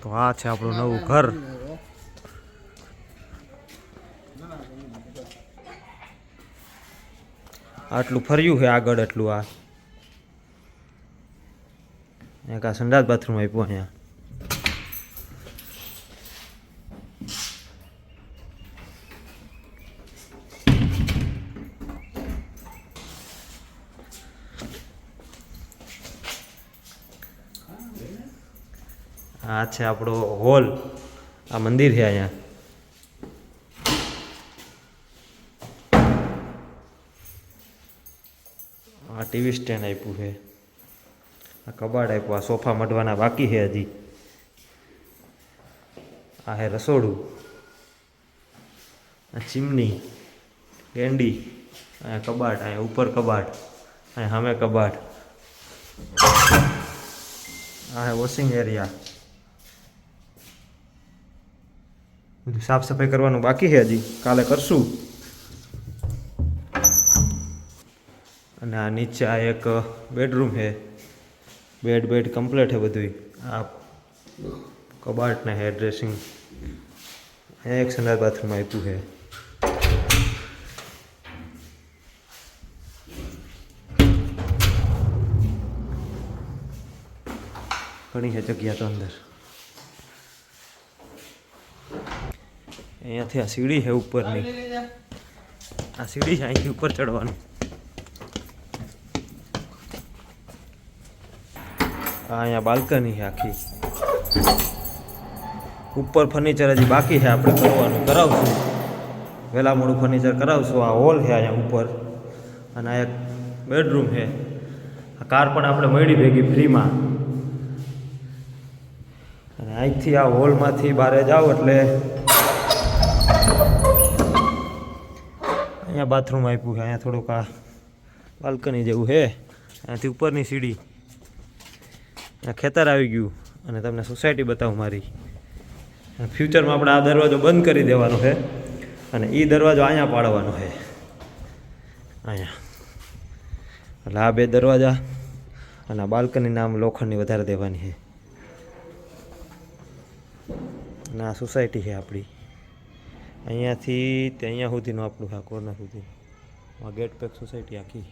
તો આ છે આપણું નવું ઘર. આટલું ફર્યું છે આગળ એટલું. આ એક આ સંડાસ બાથરૂમ આપ્યું અહીંયા. આ છે આપણો હોલ. આ મંદિર છે અહીંયા. આ ટીવી સ્ટેન્ડ આપ્યું છે. આ કબાટ આપ્યું. આ સોફા મઢવાના બાકી છે હજી. આ હે રસોડું. આ ચીમની, કેન્ડી, અહીંયા કબાટ, અહીંયા ઉપર કબાટ, અહીંયા સામે કબાટ. આ હે વોશિંગ એરિયા. બધું સાફ સફાઈ કરવાનું બાકી છે હજી, કાલે કરશું. અને આ નીચે આ એક બેડરૂમ છે. બેડ કમ્પ્લીટ છે બધું. આ કબાટ ને હે ડ્રેસિંગ. અહીંયા એક સંડાસ બાથરૂમ આપ્યું છે. ઘણી છે જગ્યા તો અંદર. અહીંયાથી આ સીડી છે ઉપરની. આ સીડી છે, અહીંથી ઉપર ચડવાનું. અહીંયા બાલ્કની છે આખી. ઉપર ફર્નિચર હજી બાકી છે, આપણે કરવાનું કરાવશું. વહેલા મોડું ફર્નિચર કરાવશું. આ હોલ છે અહીંયા ઉપર. અને આ એક બેડરૂમ છે. આ કાર પણ આપણે મળી ભેગી ફ્રીમાં. અને અહીંથી આ હોલમાંથી બહાર જાઓ એટલે અહીંયા બાથરૂમ આપ્યું છે. અહીંયા થોડુંક આ બાલ્કની જેવું છે. અહીંયાથી ઉપરની સીડી. અહીંયા ખેતર આવી ગયું. અને તમને સોસાયટી બતાવું મારી. ફ્યુચરમાં આપણે આ દરવાજો બંધ કરી દેવાનો છે. અને એ દરવાજો અહીંયા પાડવાનો છે. અહીંયા એટલે આ બે દરવાજા અને આ બાલ્કની નામ લોખંડની વધારે દેવાની છે. અને આ સોસાયટી છે આપણી. અહીંયાથી તે અહીંયા સુધીનું આપણું આ કોર્નર સુધી. આ ગેટ પેક સોસાયટી આખી.